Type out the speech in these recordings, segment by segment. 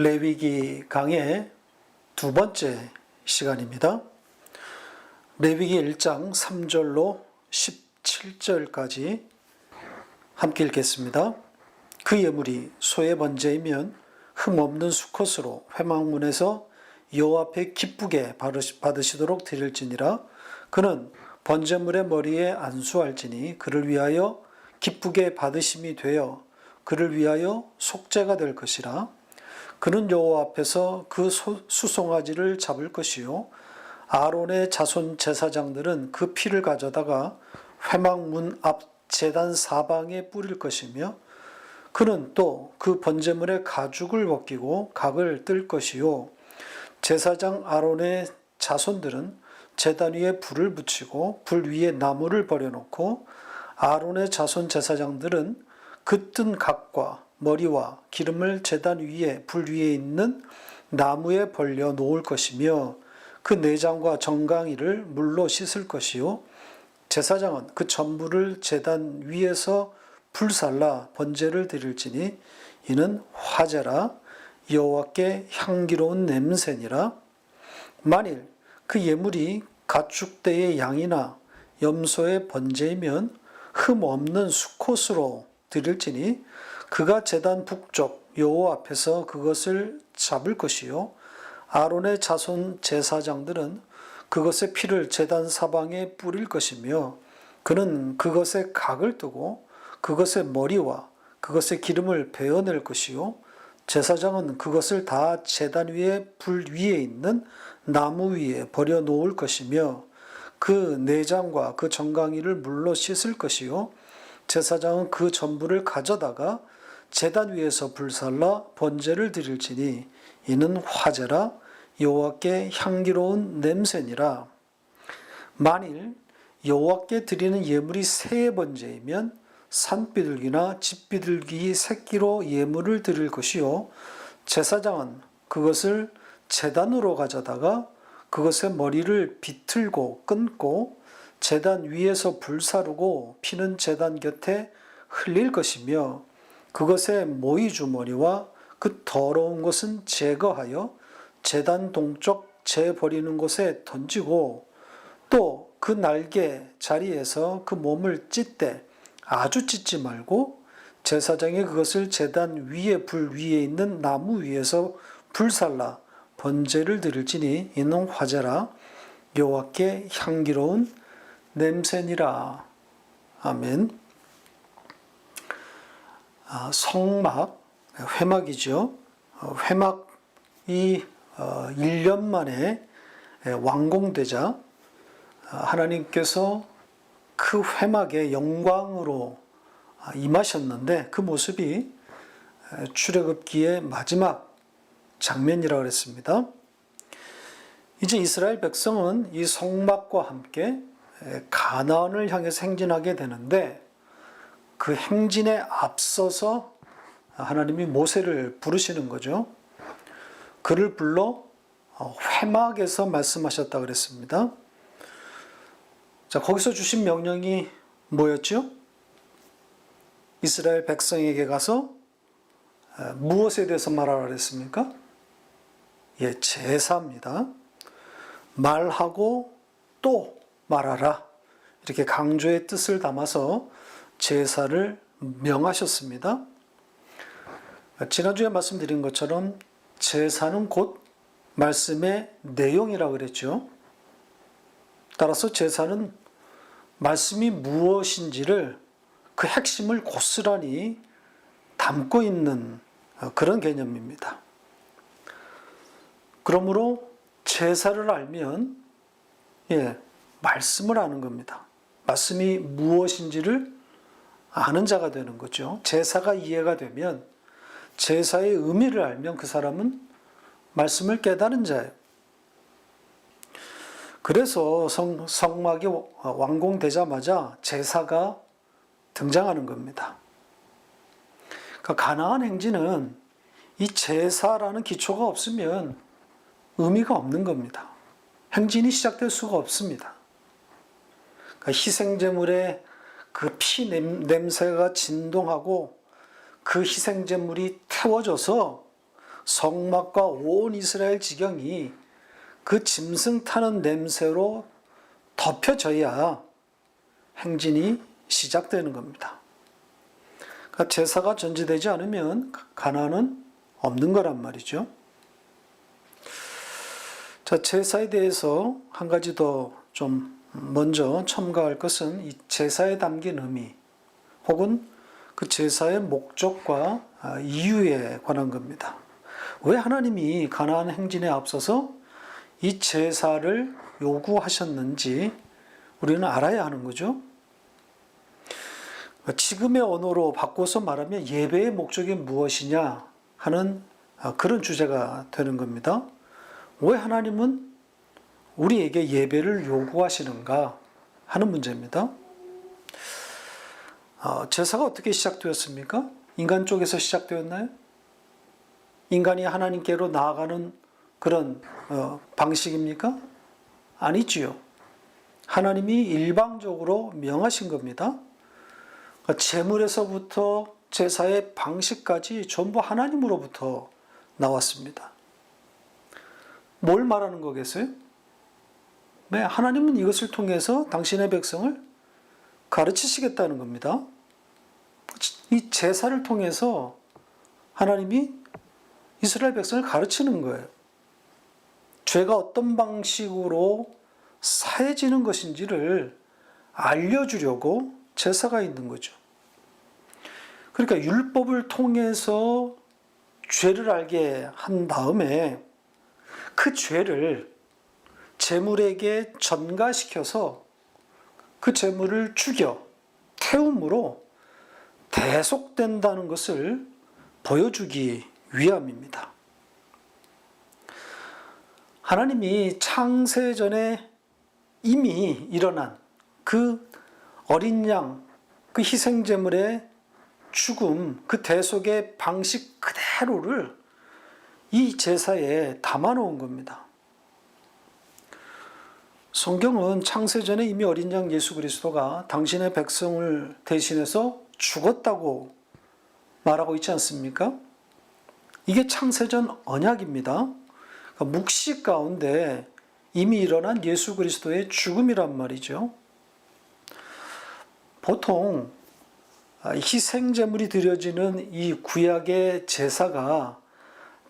레위기 강의 두 번째 시간입니다. 레위기 1장 3절로 17절까지 함께 읽겠습니다. 그 예물이 소의 번제이면 흠없는 수컷으로 회막문에서 여호와 앞에 기쁘게 받으시도록 드릴지니라. 그는 번제물의 머리에 안수할지니 그를 위하여 기쁘게 받으심이 되어 그를 위하여 속죄가 될 것이라. 그는 여호와 앞에서 그 수송아지를 잡을 것이요 아론의 자손 제사장들은 그 피를 가져다가 회막문 앞 제단 사방에 뿌릴 것이며 그는 또 그 번제물의 가죽을 벗기고 각을 뜰 것이요 제사장 아론의 자손들은 제단 위에 불을 붙이고 불 위에 나무를 버려놓고 아론의 자손 제사장들은 그 뜬 각과 머리와 기름을 제단 위에 불 위에 있는 나무에 벌려 놓을 것이며 그 내장과 정강이를 물로 씻을 것이요 제사장은 그 전부를 제단 위에서 불살라 번제를 드릴지니 이는 화제라 여호와께 향기로운 냄새니라. 만일 그 예물이 가축대의 양이나 염소의 번제이면 흠 없는 수컷으로 드릴지니 그가 제단 북쪽 여호와 앞에서 그것을 잡을 것이요 아론의 자손 제사장들은 그것의 피를 제단 사방에 뿌릴 것이며 그는 그것의 각을 뜨고 그것의 머리와 그것의 기름을 베어낼 것이요 제사장은 그것을 다 제단 위에 불 위에 있는 나무 위에 버려 놓을 것이며 그 내장과 그 정강이를 물로 씻을 것이요 제사장은 그 전부를 가져다가 제단 위에서 불살라 번제를 드릴지니 이는 화제라 여호와께 향기로운 냄새니라. 만일 여호와께 드리는 예물이 새의 번제이면 산비둘기나 집비둘기 새끼로 예물을 드릴 것이요 제사장은 그것을 제단으로 가져다가 그것의 머리를 비틀고 끊고 제단 위에서 불사르고 피는 제단 곁에 흘릴 것이며 그것의 모이 주머니와 그 더러운 것은 제거하여 제단 동쪽 재 버리는 곳에 던지고 또 그 날개 자리에서 그 몸을 찢되 아주 찢지 말고 제사장이 그것을 제단 위에 불 위에 있는 나무 위에서 불살라 번제를 드릴지니 이는 화제라 여호와께 향기로운 냄새니라. 아멘. 성막, 회막이죠. 회막이 1년 만에 완공되자 하나님께서 그 회막의 영광으로 임하셨는데 그 모습이 출애굽기의 마지막 장면이라고 그랬습니다. 이제 이스라엘 백성은 이 성막과 함께 가나안을 향해서 행진하게 되는데 그 행진에 앞서서 하나님이 모세를 부르시는 거죠. 그를 불러 회막에서 말씀하셨다고 그랬습니다. 자, 거기서 주신 명령이 뭐였죠? 이스라엘 백성에게 가서 무엇에 대해서 말하라 그랬습니까? 예, 제사입니다. 말하고 또 말하라. 이렇게 강조의 뜻을 담아서 제사를 명하셨습니다. 지난주에 말씀드린 것처럼 제사는 곧 말씀의 내용이라고 그랬죠. 따라서 제사는 말씀이 무엇인지를 그 핵심을 고스란히 담고 있는 그런 개념입니다. 그러므로 제사를 알면 말씀을 아는 겁니다. 말씀이 무엇인지를 아는 자가 되는 거죠. 제사가 이해가 되면 제사의 의미를 알면 그 사람은 말씀을 깨달은 자예요. 그래서 성막이 완공되자마자 제사가 등장하는 겁니다. 그러니까 가나안 행진은 이 제사라는 기초가 없으면 의미가 없는 겁니다. 행진이 시작될 수가 없습니다. 그러니까 희생제물의 그 피 냄새가 진동하고 그 희생제물이 태워져서 성막과 온 이스라엘 지경이 그 짐승 타는 냄새로 덮여져야 행진이 시작되는 겁니다. 그러니까 제사가 전제되지 않으면 가나안은 없는 거란 말이죠. 자, 제사에 대해서 한 가지 더 좀 먼저 첨가할 것은 이 제사에 담긴 의미 혹은 그 제사의 목적과 이유에 관한 겁니다. 왜 하나님이 가나안 행진에 앞서서 이 제사를 요구하셨는지 우리는 알아야 하는 거죠. 지금의 언어로 바꿔서 말하면 예배의 목적이 무엇이냐 하는 그런 주제가 되는 겁니다. 왜 하나님은 우리에게 예배를 요구하시는가 하는 문제입니다. 제사가 어떻게 시작되었습니까? 인간 쪽에서 시작되었나요? 인간이 하나님께로 나아가는 그런 방식입니까? 아니지요. 하나님이 일방적으로 명하신 겁니다. 제물에서부터 제사의 방식까지 전부 하나님으로부터 나왔습니다. 뭘 말하는 거겠어요? 네, 하나님은 이것을 통해서 당신의 백성을 가르치시겠다는 겁니다. 이 제사를 통해서 하나님이 이스라엘 백성을 가르치는 거예요. 죄가 어떤 방식으로 사해지는 것인지를 알려주려고 제사가 있는 거죠. 그러니까 율법을 통해서 죄를 알게 한 다음에 그 죄를 제물에게 전가시켜서 그 제물을 죽여 태움으로 대속된다는 것을 보여주기 위함입니다. 하나님이 창세전에 이미 일어난 그 어린 양, 그 희생제물의 죽음, 그 대속의 방식 그대로를 이 제사에 담아놓은 겁니다. 성경은 창세전에 이미 어린 양 예수 그리스도가 당신의 백성을 대신해서 죽었다고 말하고 있지 않습니까? 이게 창세전 언약입니다. 그러니까 묵시 가운데 이미 일어난 예수 그리스도의 죽음이란 말이죠. 보통 희생제물이 드려지는 이 구약의 제사가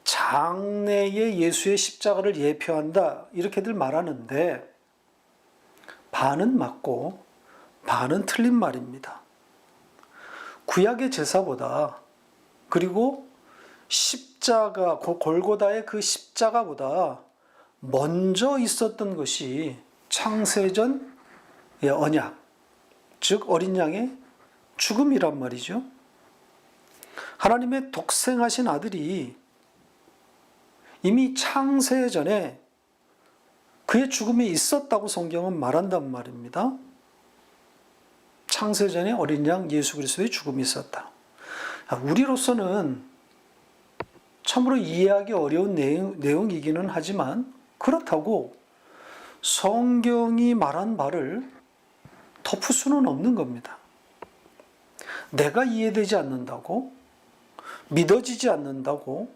장래의 예수의 십자가를 예표한다 이렇게들 말하는데 반은 맞고 반은 틀린 말입니다. 구약의 제사보다 그리고 십자가, 골고다의 그 십자가보다 먼저 있었던 것이 창세전의 언약, 즉 어린 양의 죽음이란 말이죠. 하나님의 독생하신 아들이 이미 창세전에 그의 죽음이 있었다고 성경은 말한단 말입니다. 창세전에 어린 양 예수 그리스도의 죽음이 있었다. 우리로서는 참으로 이해하기 어려운 내용이기는 하지만 그렇다고 성경이 말한 바를 덮을 수는 없는 겁니다. 내가 이해되지 않는다고, 믿어지지 않는다고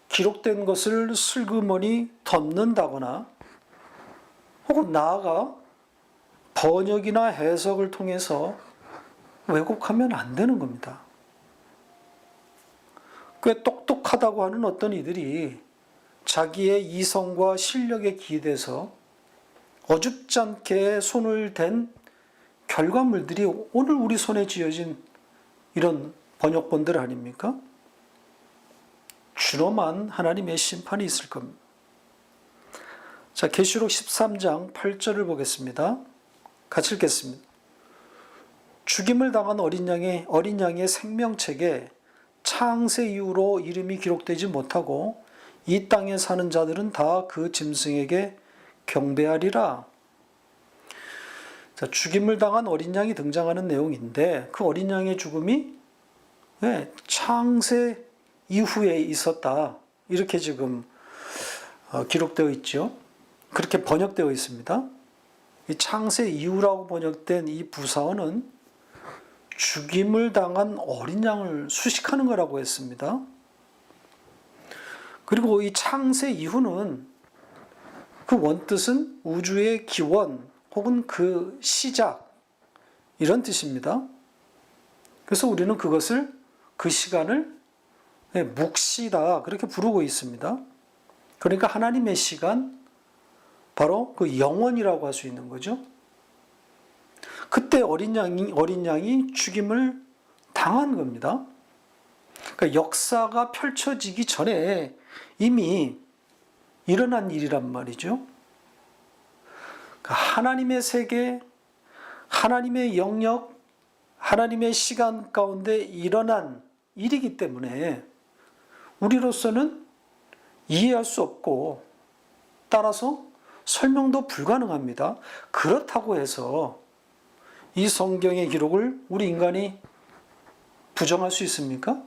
기록된 것을 슬그머니 덮는다거나 혹은 나아가 번역이나 해석을 통해서 왜곡하면 안 되는 겁니다. 꽤 똑똑하다고 하는 어떤 이들이 자기의 이성과 실력에 기대서 어줍지 않게 손을 댄 결과물들이 오늘 우리 손에 쥐어진 이런 번역본들 아닙니까? 준엄한 하나님의 심판이 있을 겁니다. 자, 계시록 13장 8절을 보겠습니다. 같이 읽겠습니다. 죽임을 당한 어린 양의 생명책에 창세 이후로 이름이 기록되지 못하고 이 땅에 사는 자들은 다 그 짐승에게 경배하리라. 자, 죽임을 당한 어린 양이 등장하는 내용인데 그 어린 양의 죽음이 창세 이후에 있었다. 이렇게 지금 기록되어 있죠. 그렇게 번역되어 있습니다. 이 창세 이후라고 번역된 이 부사어는 죽임을 당한 어린 양을 수식하는 거라고 했습니다. 그리고 이 창세 이후는 그 원뜻은 우주의 기원 혹은 그 시작 이런 뜻입니다. 그래서 우리는 그것을 그 시간을 묵시다 그렇게 부르고 있습니다. 그러니까 하나님의 시간 바로 그 영원이라고 할 수 있는 거죠. 그때 어린 양이 죽임을 당한 겁니다. 그러니까 역사가 펼쳐지기 전에 이미 일어난 일이란 말이죠. 그러니까 하나님의 세계, 하나님의 영역, 하나님의 시간 가운데 일어난 일이기 때문에 우리로서는 이해할 수 없고 따라서 설명도 불가능합니다. 그렇다고 해서 이 성경의 기록을 우리 인간이 부정할 수 있습니까?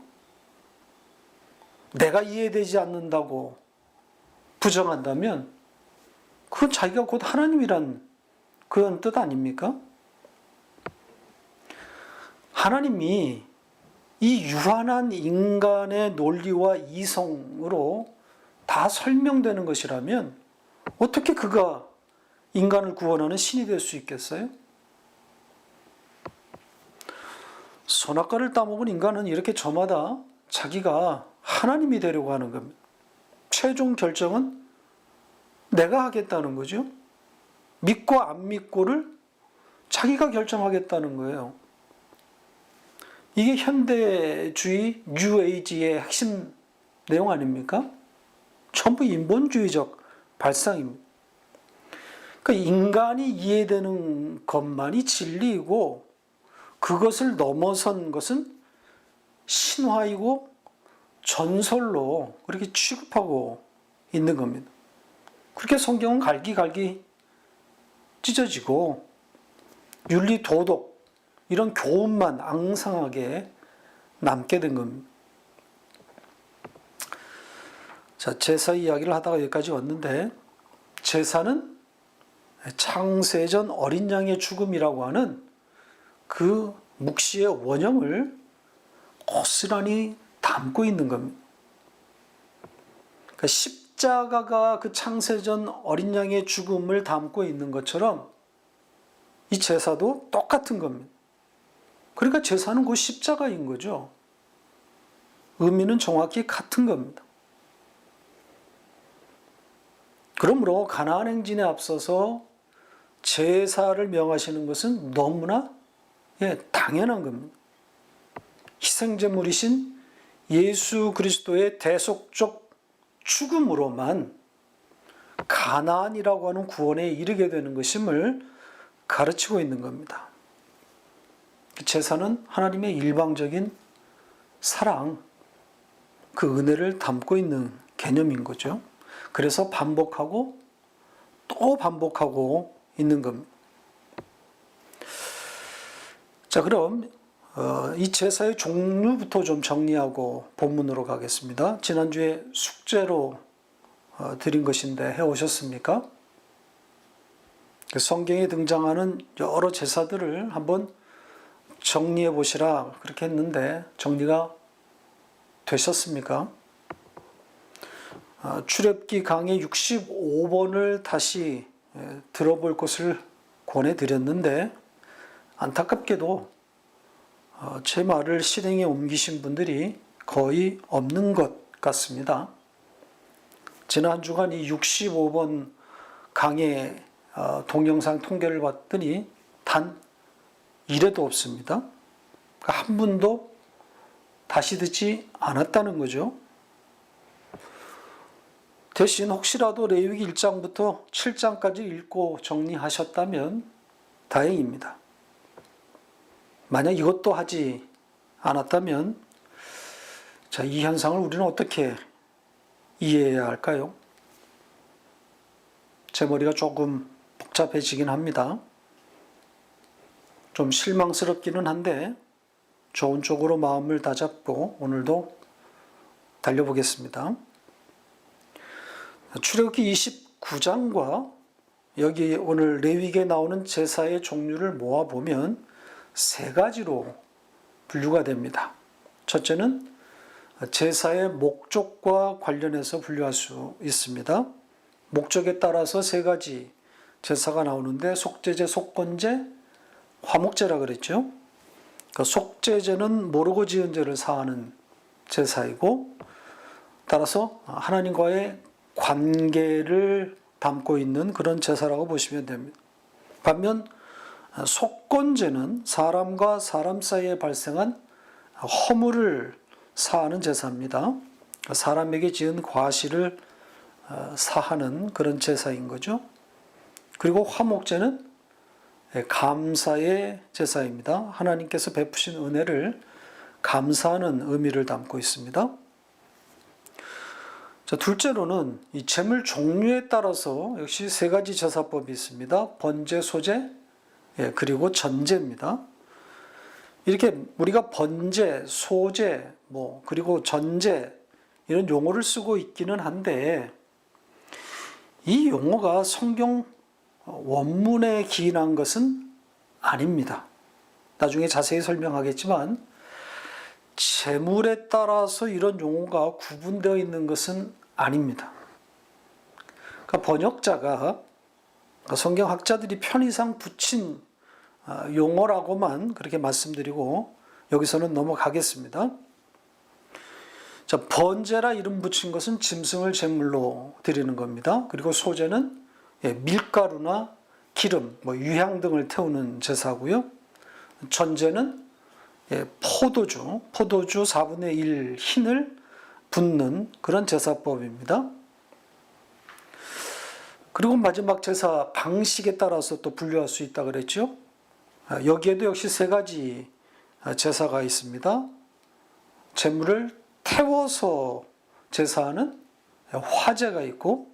내가 이해되지 않는다고 부정한다면 그건 자기가 곧 하나님이란 그런 뜻 아닙니까? 하나님이 이 유한한 인간의 논리와 이성으로 다 설명되는 것이라면 어떻게 그가 인간을 구원하는 신이 될 수 있겠어요? 선악과를 따먹은 인간은 이렇게 저마다 자기가 하나님이 되려고 하는 겁니다. 최종 결정은 내가 하겠다는 거죠. 믿고 안 믿고를 자기가 결정하겠다는 거예요. 이게 현대주의 뉴에이지의 핵심 내용 아닙니까? 전부 인본주의적 발상입니다. 그러니까 인간이 이해되는 것만이 진리이고 그것을 넘어선 것은 신화이고 전설로 그렇게 취급하고 있는 겁니다. 그렇게 성경은 갈기갈기 찢어지고 윤리, 도덕 이런 교훈만 앙상하게 남게 된 겁니다. 자, 제사 이야기를 하다가 여기까지 왔는데 제사는 창세전 어린 양의 죽음이라고 하는 그 묵시의 원형을 고스란히 담고 있는 겁니다. 그러니까 십자가가 그 창세전 어린 양의 죽음을 담고 있는 것처럼 이 제사도 똑같은 겁니다. 그러니까 제사는 그 십자가인 거죠. 의미는 정확히 같은 겁니다. 그러므로 가나안 행진에 앞서서 제사를 명하시는 것은 너무나 당연한 겁니다. 희생제물이신 예수 그리스도의 대속적 죽음으로만 가나안이라고 하는 구원에 이르게 되는 것임을 가르치고 있는 겁니다. 제사는 하나님의 일방적인 사랑, 그 은혜를 담고 있는 개념인 거죠. 그래서 반복하고 또 반복하고 있는 겁니다. 자, 그럼 이 제사의 종류부터 좀 정리하고 본문으로 가겠습니다. 지난주에 숙제로 드린 것인데 해오셨습니까? 성경에 등장하는 여러 제사들을 한번 정리해 보시라 그렇게 했는데 정리가 되셨습니까? 출애굽기 강의 65번을 다시 들어볼 것을 권해드렸는데 안타깝게도 제 말을 실행에 옮기신 분들이 거의 없는 것 같습니다. 지난 주간 이 65번 강의 동영상 통계를 봤더니 단 1회도 없습니다. 한 분도 다시 듣지 않았다는 거죠. 대신 혹시라도 레위기 1장부터 7장까지 읽고 정리하셨다면 다행입니다. 만약 이것도 하지 않았다면 자, 이 현상을 우리는 어떻게 이해해야 할까요? 제 머리가 조금 복잡해지긴 합니다. 좀 실망스럽기는 한데 좋은 쪽으로 마음을 다잡고 오늘도 달려보겠습니다. 출애굽기 29장과 여기 오늘 레위기에 나오는 제사의 종류를 모아보면 세 가지로 분류가 됩니다. 첫째는 제사의 목적과 관련해서 분류할 수 있습니다. 목적에 따라서 세 가지 제사가 나오는데 속죄제, 속건제, 화목제라 그랬죠. 그러니까 속죄제는 모르고 지은 죄를 사하는 제사이고, 따라서 하나님과의 관계를 담고 있는 그런 제사라고 보시면 됩니다. 반면 속건제는 사람과 사람 사이에 발생한 허물을 사하는 제사입니다. 사람에게 지은 과실을 사하는 그런 제사인 거죠. 그리고 화목제는 감사의 제사입니다. 하나님께서 베푸신 은혜를 감사하는 의미를 담고 있습니다. 자, 둘째로는 이 제물 종류에 따라서 역시 세 가지 제사법이 있습니다. 번제, 소제, 그리고 전제입니다. 이렇게 우리가 번제, 소제, 그리고 전제 이런 용어를 쓰고 있기는 한데, 이 용어가 성경 원문에 기인한 것은 아닙니다. 나중에 자세히 설명하겠지만 제물에 따라서 이런 용어가 구분되어 있는 것은 아닙니다. 그러니까 번역자가 성경학자들이 편의상 붙인 용어라고만 그렇게 말씀드리고 여기서는 넘어가겠습니다. 자, 번제라 이름 붙인 것은 짐승을 제물로 드리는 겁니다. 그리고 소제는 밀가루나 기름, 유향 등을 태우는 제사고요. 전제는 포도주 4분의 1 흰을 붓는 그런 제사법입니다. 그리고 마지막 제사 방식에 따라서 또 분류할 수 있다 그랬죠. 여기에도 역시 세 가지 제사가 있습니다. 제물을 태워서 제사하는 화제가 있고,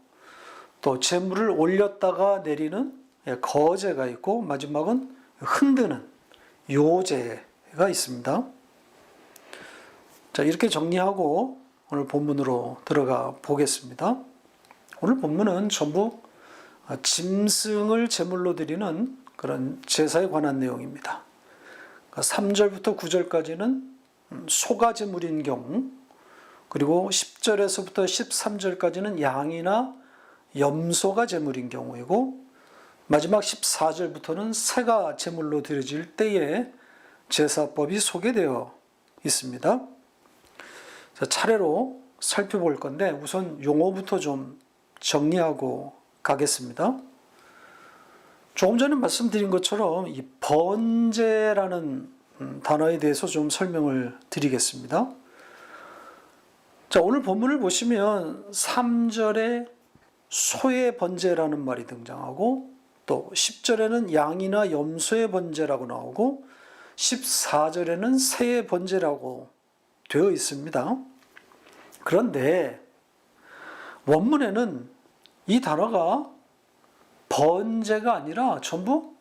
또 제물을 올렸다가 내리는 거제가 있고, 마지막은 흔드는 요제가 있습니다. 자, 이렇게 정리하고 오늘 본문으로 들어가 보겠습니다. 오늘 본문은 전부 짐승을 제물로 드리는 그런 제사에 관한 내용입니다. 3절부터 9절까지는 소가 제물인 경우, 그리고 10절에서부터 13절까지는 양이나 염소가 제물인 경우이고, 마지막 14절부터는 새가 제물로 드려질 때에 제사법이 소개되어 있습니다. 자, 차례로 살펴볼 건데 우선 용어부터 좀 정리하고 가겠습니다. 조금 전에 말씀드린 것처럼 이 번제라는 단어에 대해서 좀 설명을 드리겠습니다. 자, 오늘 본문을 보시면 3절에 소의 번제라는 말이 등장하고, 또 10절에는 양이나 염소의 번제라고 나오고, 14절에는 새의 번제라고 되어 있습니다. 그런데 원문에는 이 단어가 번제가 아니라 전부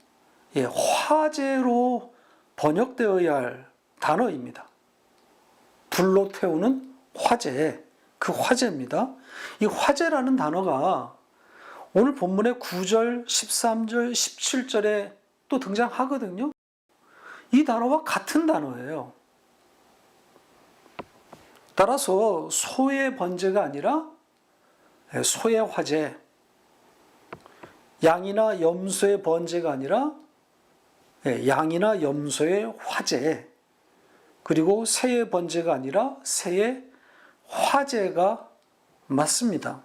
화제로 번역되어야 할 단어입니다. 불로 태우는 화제, 그 화제입니다. 이 화제라는 단어가 오늘 본문의 9절, 13절, 17절에 또 등장하거든요. 이 단어와 같은 단어예요. 따라서 소의 번제가 아니라 소의 화제, 양이나 염소의 번제가 아니라 양이나 염소의 화제, 그리고 새의 번제가 아니라 새의 화제가 맞습니다.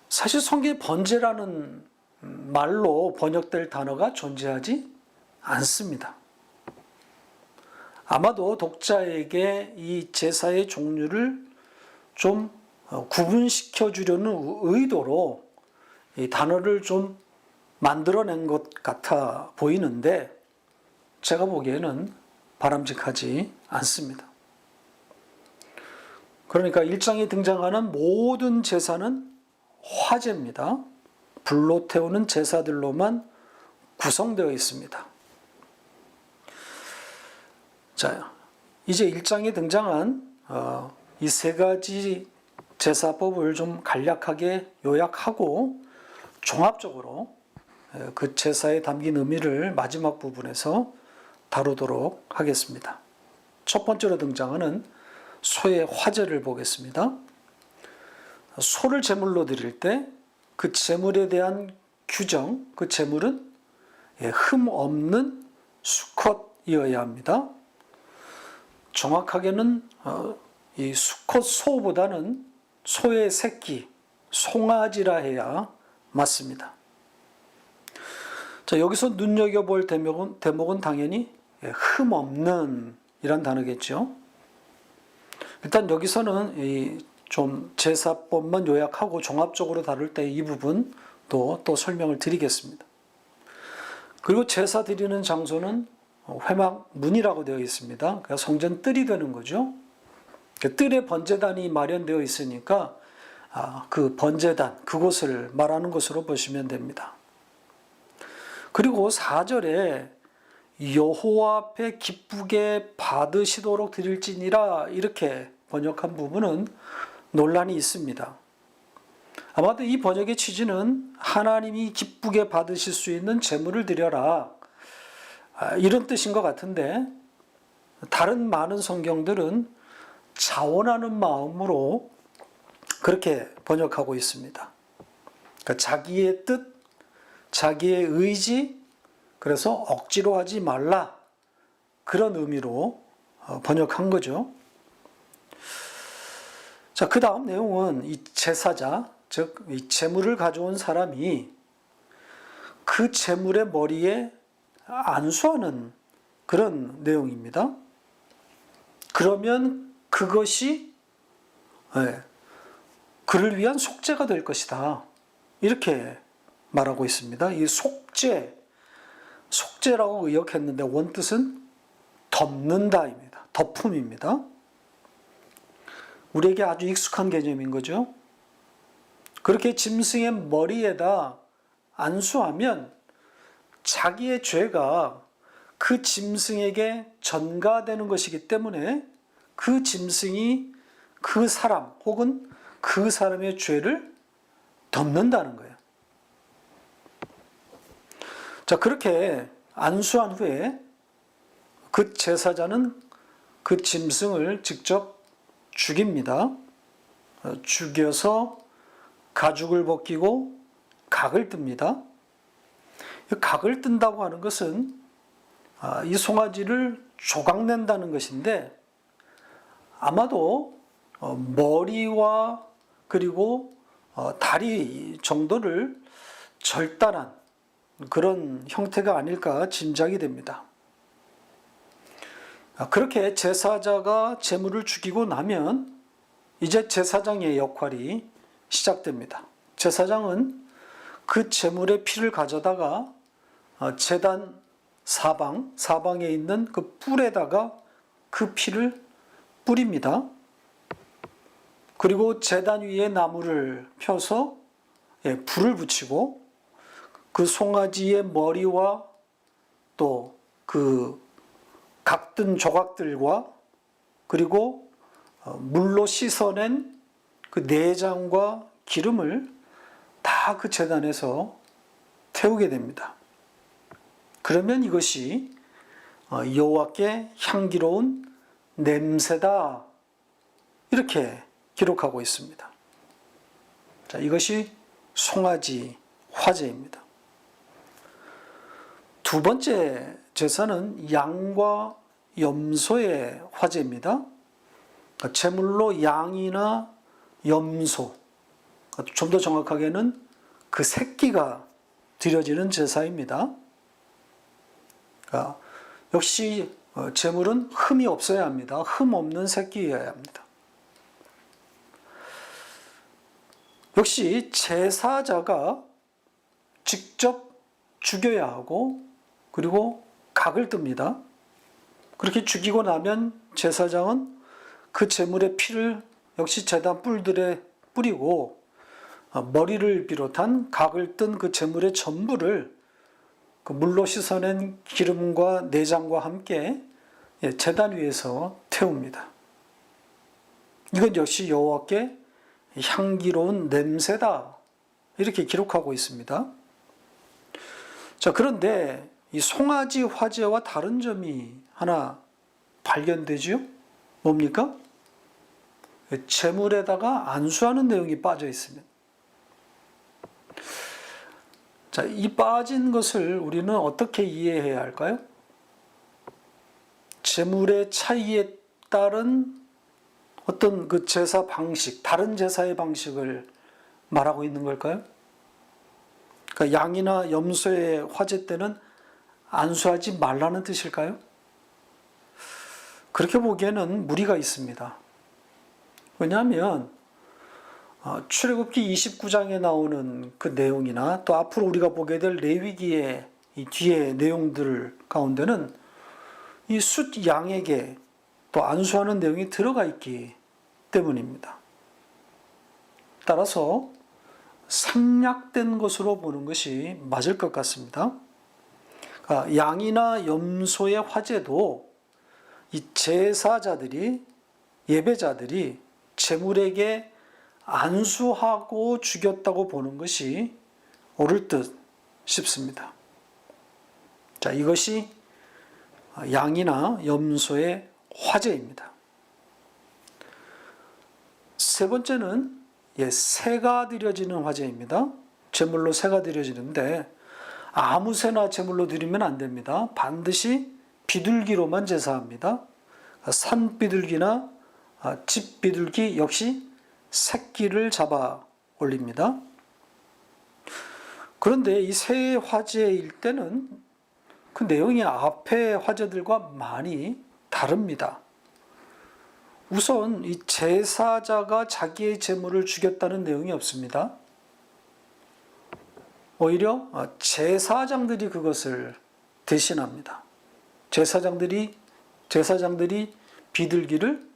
사실 성경에 번제라는 말로 번역될 단어가 존재하지 않습니다. 아마도 독자에게 이 제사의 종류를 좀 구분시켜 주려는 의도로 이 단어를 좀 만들어낸 것 같아 보이는데, 제가 보기에는 바람직하지 않습니다. 그러니까 1장에 등장하는 모든 제사는 화제입니다. 불로 태우는 제사들로만 구성되어 있습니다. 자, 이제 1장에 등장한 이 세 가지 제사법을 좀 간략하게 요약하고 종합적으로 그 제사에 담긴 의미를 마지막 부분에서 다루도록 하겠습니다. 첫 번째로 등장하는 소의 화제를 보겠습니다. 소를 제물로 드릴 때 그 제물에 대한 규정, 그 제물은 흠 없는 수컷이어야 합니다. 정확하게는 이 수컷 소보다는 소의 새끼, 송아지라 해야 맞습니다. 자, 여기서 눈여겨볼 대목은 당연히 흠 없는 이란 단어겠죠. 일단 여기서는 좀 제사법만 요약하고 종합적으로 다룰 때 이 부분 또 설명을 드리겠습니다. 그리고 제사 드리는 장소는 회막문이라고 되어 있습니다. 그러니까 성전 뜰이 되는 거죠. 그 뜰에 번제단이 마련되어 있으니까 그 번제단, 그곳을 말하는 것으로 보시면 됩니다. 그리고 4절에 여호와 앞에 기쁘게 받으시도록 드릴지니라 이렇게 번역한 부분은 논란이 있습니다. 아마도 이 번역의 취지는 하나님이 기쁘게 받으실 수 있는 제물을 드려라 이런 뜻인 것 같은데, 다른 많은 성경들은 자원하는 마음으로 그렇게 번역하고 있습니다. 그러니까 자기의 뜻, 자기의 의지, 그래서 억지로 하지 말라 그런 의미로 번역한 거죠. 자, 그 다음 내용은 이 제사자, 즉 이 제물을 가져온 사람이 그 제물의 머리에 안수하는 그런 내용입니다. 그러면 그것이 그를 위한 속죄가 될 것이다 이렇게 말하고 있습니다. 이 속죄라고 의역했는데 원뜻은 덮는다입니다. 덮음입니다. 우리에게 아주 익숙한 개념인 거죠. 그렇게 짐승의 머리에다 안수하면 자기의 죄가 그 짐승에게 전가되는 것이기 때문에 그 짐승이 그 사람 혹은 그 사람의 죄를 덮는다는 거예요. 자, 그렇게 안수한 후에 그 제사자는 그 짐승을 직접 죽입니다. 죽여서 가죽을 벗기고 각을 뜹니다. 각을 뜬다고 하는 것은 이 송아지를 조각낸다는 것인데, 아마도 머리와 그리고 다리 정도를 절단한 그런 형태가 아닐까 짐작이 됩니다. 그렇게 제사자가 제물을 죽이고 나면 이제 제사장의 역할이 시작됩니다. 제사장은 그 제물의 피를 가져다가 제단 사방에 있는 그 뿔에다가 그 피를 뿌립니다. 그리고 제단 위에 나무를 펴서 불을 붙이고 그 송아지의 머리와 또 그 각든 조각들과 그리고 물로 씻어낸 그 내장과 기름을 다 그 제단에서 태우게 됩니다. 그러면 이것이 여호와께 향기로운 냄새다 이렇게 기록하고 있습니다. 자, 이것이 송아지 화제입니다. 두 번째 제사는 양과 염소의 화제입니다. 제물로 양이나 염소, 좀 더 정확하게는 그 새끼가 드려지는 제사입니다. 역시 제물은 흠이 없어야 합니다. 흠 없는 새끼여야 합니다. 역시 제사자가 직접 죽여야 하고 그리고 각을 뜹니다. 그렇게 죽이고 나면 제사장은 그 제물의 피를 역시 제단 뿔들에 뿌리고 머리를 비롯한 각을 뜬 그 제물의 전부를 그 물로 씻어낸 기름과 내장과 함께 제단 위에서 태웁니다. 이건 역시 여호와께 향기로운 냄새다 이렇게 기록하고 있습니다. 자, 그런데 이 송아지 화제와 다른 점이 하나 발견되지요? 뭡니까? 제물에다가 안수하는 내용이 빠져 있습니다. 자, 이 빠진 것을 우리는 어떻게 이해해야 할까요? 제물의 차이에 따른 어떤 그 제사 방식, 다른 제사의 방식을 말하고 있는 걸까요? 그러니까 양이나 염소의 화제 때는 안수하지 말라는 뜻일까요? 그렇게 보기에는 무리가 있습니다. 왜냐하면 출애굽기 29장에 나오는 그 내용이나 또 앞으로 우리가 보게 될 레위기의 이 뒤에 내용들 가운데는 이 숫 양에게 또 안수하는 내용이 들어가 있기 때문입니다. 따라서 생략된 것으로 보는 것이 맞을 것 같습니다. 그러니까 양이나 염소의 화제도 이 제사자들이, 예배자들이 제물에게 안수하고 죽였다고 보는 것이 옳을 듯 싶습니다. 자, 이것이 양이나 염소의 화제입니다. 세 번째는 새가 드려지는 화제입니다. 제물로 새가 드려지는데 아무 새나 제물로 드리면 안 됩니다. 반드시 비둘기로만 제사합니다. 산 비둘기나 집 비둘기 역시 새끼를 잡아 올립니다. 그런데 이 새 화제일 때는 그 내용이 앞의 화제들과 많이 다릅니다. 우선 이 제사자가 자기의 제물을 죽였다는 내용이 없습니다. 오히려 제사장들이 그것을 대신합니다. 제사장들이 비둘기를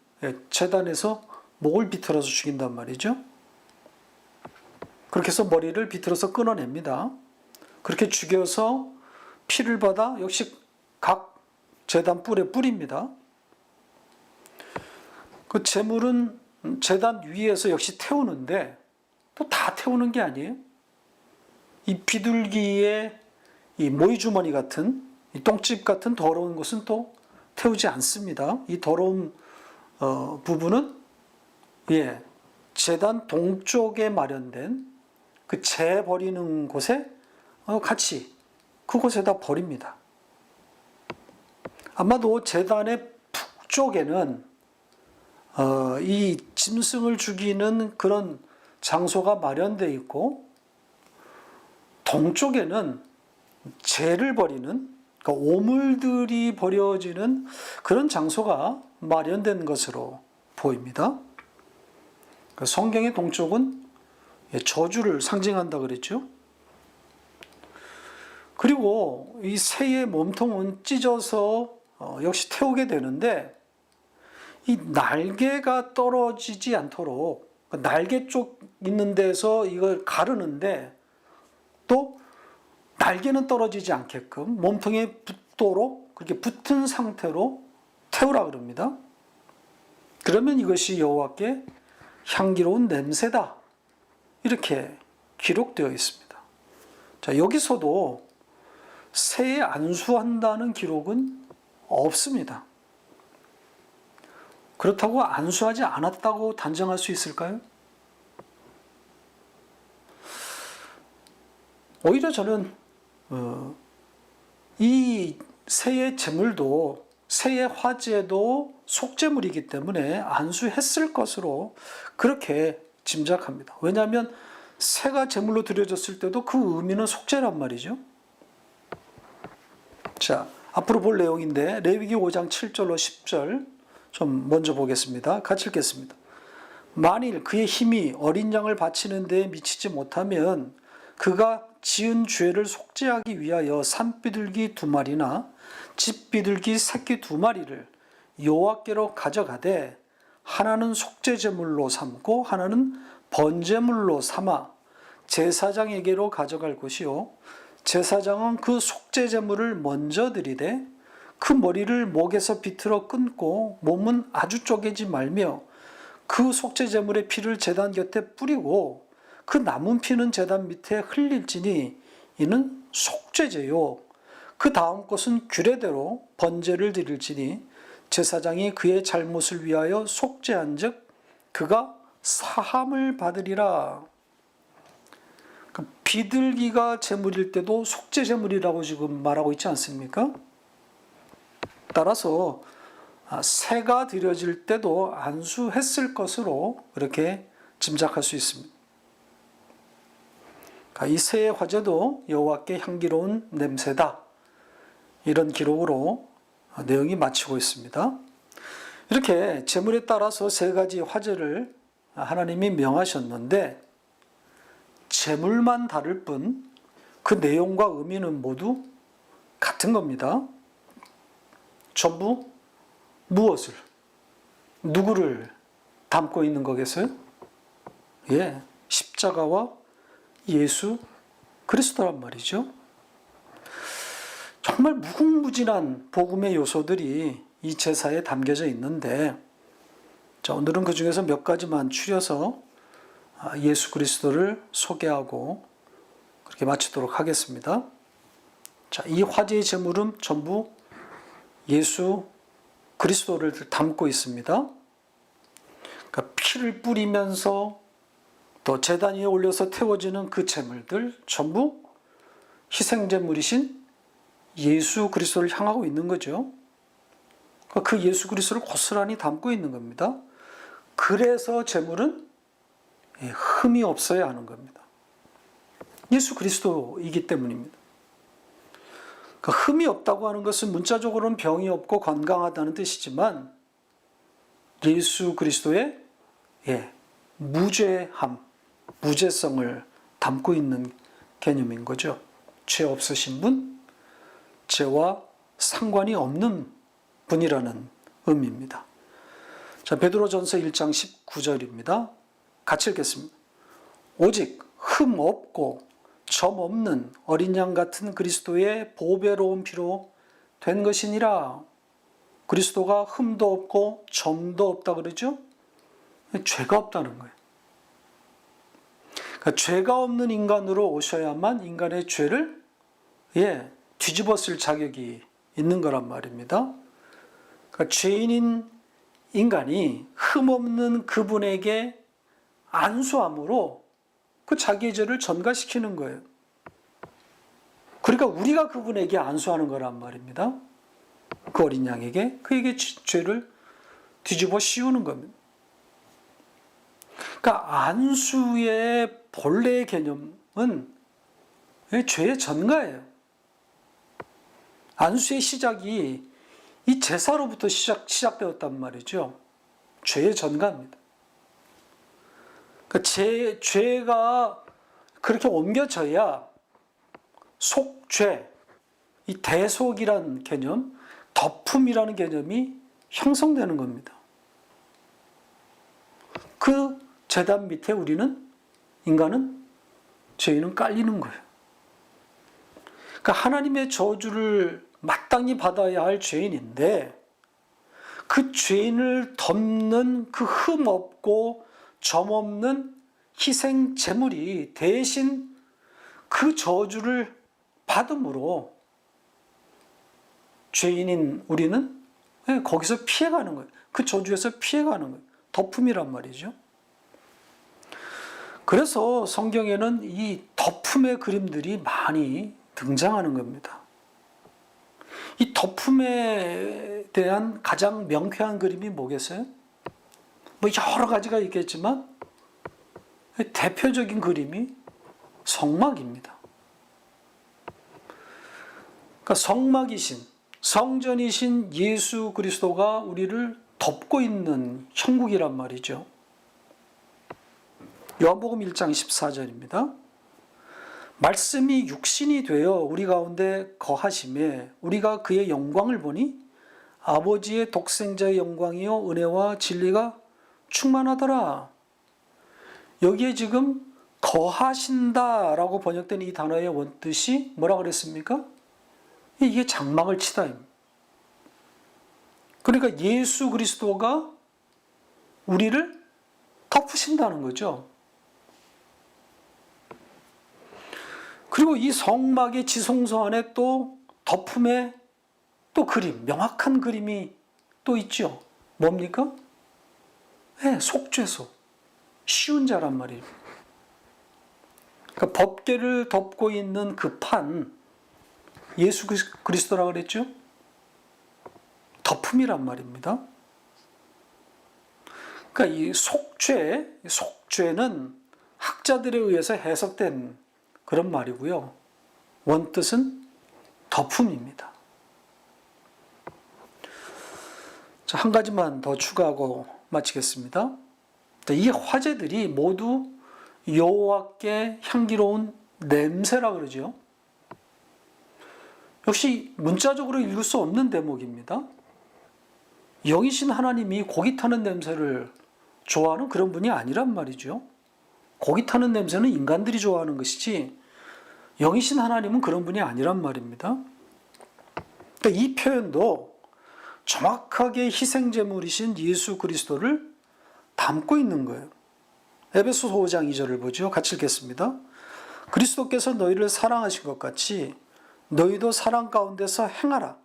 제단에서 목을 비틀어서 죽인단 말이죠. 그렇게 해서 머리를 비틀어서 끊어냅니다. 그렇게 죽여서 피를 받아 역시 각 제단 뿔에 뿌립니다. 그 제물은 제단 위에서 역시 태우는데 또 다 태우는 게 아니에요. 이 비둘기의 이 모이주머니 같은, 이 똥집 같은 더러운 것은 또 태우지 않습니다. 이 더러운 부분은 제단 동쪽에 마련된 그 재 버리는 곳에 같이 그곳에다 버립니다. 아마도 제단의 북쪽에는 이 짐승을 죽이는 그런 장소가 마련되어 있고, 동쪽에는 재를 버리는, 그러니까 오물들이 버려지는 그런 장소가 마련된 것으로 보입니다. 성경의 동쪽은 저주를 상징한다 그랬죠. 그리고 이 새의 몸통은 찢어서 역시 태우게 되는데, 이 날개가 떨어지지 않도록 날개 쪽 있는 데서 이걸 가르는데 또 날개는 떨어지지 않게끔 몸통에 붙도록 그렇게 붙은 상태로 태우라 그럽니다. 그러면 이것이 여호와께 향기로운 냄새다, 이렇게 기록되어 있습니다. 자, 여기서도 새에 안수한다는 기록은 없습니다. 그렇다고 안수하지 않았다고 단정할 수 있을까요? 오히려 저는 이 새의 제물도, 새의 화제도 속제물이기 때문에 안수했을 것으로 그렇게 짐작합니다. 왜냐하면 새가 제물로 드려졌을 때도 그 의미는 속죄란 말이죠. 자, 앞으로 볼 내용인데 레위기 5장 7절로 10절 좀 먼저 보겠습니다. 같이 읽겠습니다. 만일 그의 힘이 어린 양을 바치는 데에 미치지 못하면 그가 지은 죄를 속죄하기 위하여 산비둘기 2마리나 집비둘기 새끼 2마리를 여호와께로 가져가되 하나는 속죄제물로 삼고 하나는 번제물로 삼아 제사장에게로 가져갈 것이요, 제사장은 그 속죄제물을 먼저 드리되 그 머리를 목에서 비틀어 끊고 몸은 아주 쪼개지 말며 그 속죄제물의 피를 제단 곁에 뿌리고 그 남은 피는 제단 밑에 흘릴지니 이는 속죄제요. 그 다음 것은 규례대로 번제를 드릴지니 제사장이 그의 잘못을 위하여 속죄한 즉 그가 사함을 받으리라. 비둘기가 제물일 때도 속죄 제물이라고 지금 말하고 있지 않습니까? 따라서 새가 드려질 때도 안수했을 것으로 그렇게 짐작할 수 있습니다. 이 새의 화제도 여호와께 향기로운 냄새다. 이런 기록으로 내용이 마치고 있습니다. 이렇게 제물에 따라서 세 가지 화제를 하나님이 명하셨는데 제물만 다를 뿐 그 내용과 의미는 모두 같은 겁니다. 전부 무엇을, 누구를 담고 있는 거겠어요? 예, 십자가와 예수 그리스도란 말이죠. 정말 무궁무진한 복음의 요소들이 이 제사에 담겨져 있는데, 자, 오늘은 그 중에서 몇 가지만 추려서 예수 그리스도를 소개하고 그렇게 마치도록 하겠습니다. 자, 이 화제의 제물은 전부 예수 그리스도를 담고 있습니다. 그러니까 피를 뿌리면서 또 제단 위에 올려서 태워지는 그 제물들 전부 희생제물이신 예수 그리스도를 향하고 있는 거죠. 그 예수 그리스도를 고스란히 담고 있는 겁니다. 그래서 제물은 흠이 없어야 하는 겁니다. 예수 그리스도이기 때문입니다. 흠이 없다고 하는 것은 문자적으로는 병이 없고 건강하다는 뜻이지만 예수 그리스도의 무죄함, 무죄성을 담고 있는 개념인 거죠. 죄 없으신 분, 죄와 상관이 없는 분이라는 의미입니다. 자, 베드로전서 1장 19절입니다. 같이 읽겠습니다. 오직 흠 없고 점 없는 어린 양 같은 그리스도의 보배로운 피로 된 것이니라. 그리스도가 흠도 없고 점도 없다 그러죠? 죄가 없다는 거예요. 그러니까 죄가 없는 인간으로 오셔야만 인간의 죄를 뒤집어 쓸 자격이 있는 거란 말입니다. 그러니까 죄인인 인간이 흠없는 그분에게 안수함으로 그 자기의 죄를 전가시키는 거예요. 그러니까 우리가 그분에게 안수하는 거란 말입니다. 그 어린 양에게 그에게 죄를 뒤집어 씌우는 겁니다. 그러니까 안수의 본래의 개념은 죄의 전가예요. 안수의 시작이 이 제사로부터 시작되었단 말이죠. 죄의 전가입니다. 그러니까 죄가 그렇게 옮겨져야 속죄, 이 대속이라는 개념, 덮음이라는 개념이 형성되는 겁니다. 그 제단 밑에 인간은, 죄인은 깔리는 거예요. 그러니까 하나님의 저주를 마땅히 받아야 할 죄인인데 그 죄인을 덮는 그 흠 없고 점 없는 희생 제물이 대신 그 저주를 받음으로 죄인인 우리는 거기서 피해가는 거예요. 그 저주에서 피해가는 거예요. 덮음이란 말이죠. 그래서 성경에는 이 덮음의 그림들이 많이 등장하는 겁니다. 이 덮음에 대한 가장 명쾌한 그림이 뭐겠어요? 여러 가지가 있겠지만 대표적인 그림이 성막입니다. 그러니까 성막이신, 성전이신 예수 그리스도가 우리를 덮고 있는 형국이란 말이죠. 요한복음 1장 14절입니다. 말씀이 육신이 되어 우리 가운데 거하심에 우리가 그의 영광을 보니 아버지의 독생자의 영광이요 은혜와 진리가 충만하더라. 여기에 지금 거하신다라고 번역된 이 단어의 원뜻이 뭐라 그랬습니까? 이게 장막을 치다입니다. 그러니까 예수 그리스도가 우리를 덮으신다는 거죠. 그리고 이 성막의 지성소 안에 또 덮음의 또 그림, 명확한 그림이 또 있죠. 뭡니까? 네, 속죄소. 쉬운 자란 말이에요. 그러니까 법궤를 덮고 있는 그 판, 예수 그리스도라고 그랬죠? 덮음이란 말입니다. 그러니까 이 속죄는 학자들에 의해서 해석된 그런 말이고요. 원뜻은 덮음입니다. 자, 한 가지만 더 추가하고 마치겠습니다. 이 화제들이 모두 여호와께 향기로운 냄새라 그러죠. 역시 문자적으로 읽을 수 없는 대목입니다. 영이신 하나님이 고기 타는 냄새를 좋아하는 그런 분이 아니란 말이죠. 고기 타는 냄새는 인간들이 좋아하는 것이지 영이신 하나님은 그런 분이 아니란 말입니다. 그러니까 이 표현도 정확하게 희생제물이신 예수 그리스도를 담고 있는 거예요. 에베소서 5장 2절을 보죠. 같이 읽겠습니다. 그리스도께서 너희를 사랑하신 것 같이 너희도 사랑 가운데서 행하라.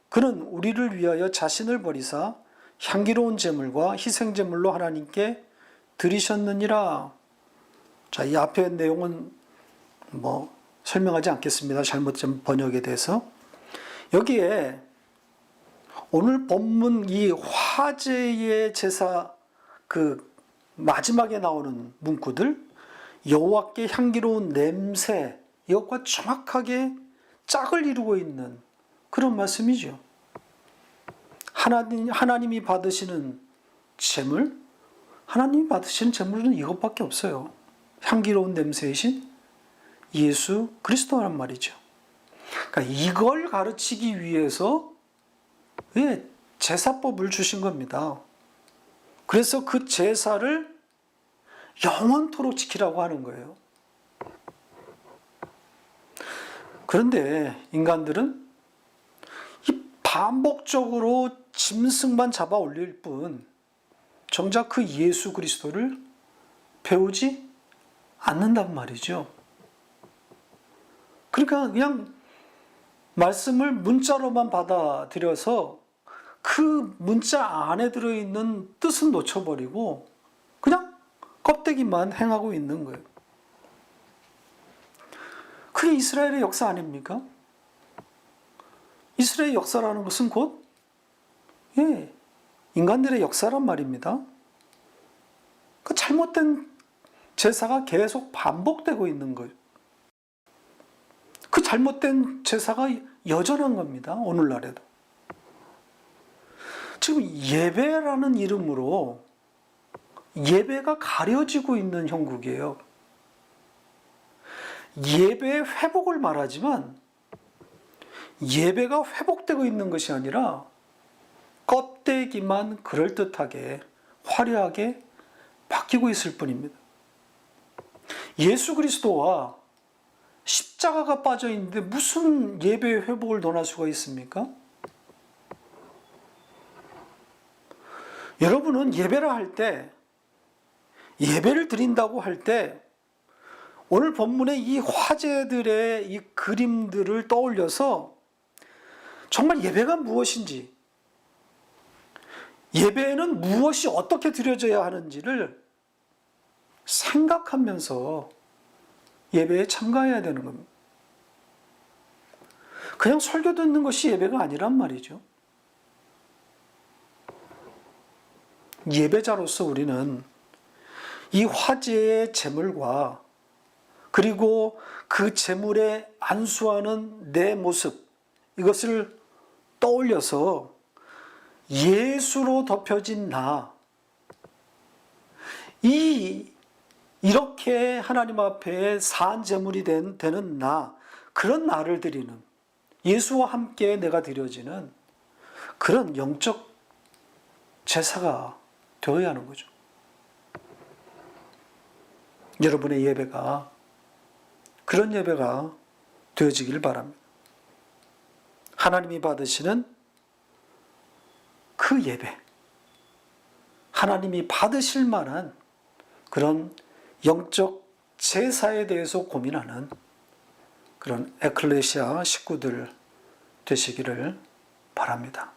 그는 우리를 위하여 자신을 버리사 향기로운 제물과 희생제물로 하나님께 드리셨느니라. 자, 이 앞의 내용은 설명하지 않겠습니다. 잘못된 번역에 대해서. 여기에 오늘 본문 이 화제의 제사 그 마지막에 나오는 문구들, 여호와께 향기로운 냄새, 이것과 정확하게 짝을 이루고 있는 그런 말씀이죠. 하나님이 받으시는 제물, 하나님이 받으시는 제물은 이것밖에 없어요. 향기로운 냄새이신 예수 그리스도란 말이죠. 그러니까 이걸 가르치기 위해서 제사법을 주신 겁니다. 그래서 그 제사를 영원토록 지키라고 하는 거예요. 그런데 인간들은 이 반복적으로 짐승만 잡아 올릴 뿐 정작 그 예수 그리스도를 배우지 않는단 말이죠. 그러니까 그냥 말씀을 문자로만 받아들여서 그 문자 안에 들어있는 뜻은 놓쳐버리고 그냥 껍데기만 행하고 있는 거예요. 그게 이스라엘의 역사 아닙니까? 이스라엘의 역사라는 것은 곧 인간들의 역사란 말입니다. 그 잘못된 제사가 계속 반복되고 있는 거예요. 그 잘못된 제사가 여전한 겁니다. 오늘날에도. 지금 예배라는 이름으로 예배가 가려지고 있는 형국이에요. 예배의 회복을 말하지만 예배가 회복되고 있는 것이 아니라 껍데기만 그럴듯하게 화려하게 바뀌고 있을 뿐입니다. 예수 그리스도와 십자가가 빠져 있는데 무슨 예배의 회복을 논할 수가 있습니까? 여러분은 예배를 할 때, 예배를 드린다고 할 때 오늘 본문의 이 화제들의 이 그림들을 떠올려서 정말 예배가 무엇인지, 예배에는 무엇이 어떻게 드려져야 하는지를 생각하면서 예배에 참가해야 되는 겁니다. 그냥 설교 듣는 것이 예배가 아니란 말이죠. 예배자로서 우리는 이 화제의 제물과 그리고 그 제물에 안수하는 내 모습, 이것을 떠올려서 예수로 덮여진 나, 이렇게 하나님 앞에 산 제물이 되는 나, 그런 나를 드리는, 예수와 함께 내가 드려지는 그런 영적 제사가 되어야 하는 거죠. 여러분의 예배가 그런 예배가 되어지길 바랍니다. 하나님이 받으시는 그 예배, 하나님이 받으실 만한 그런 영적 제사에 대해서 고민하는 그런 에클레시아 식구들 되시기를 바랍니다.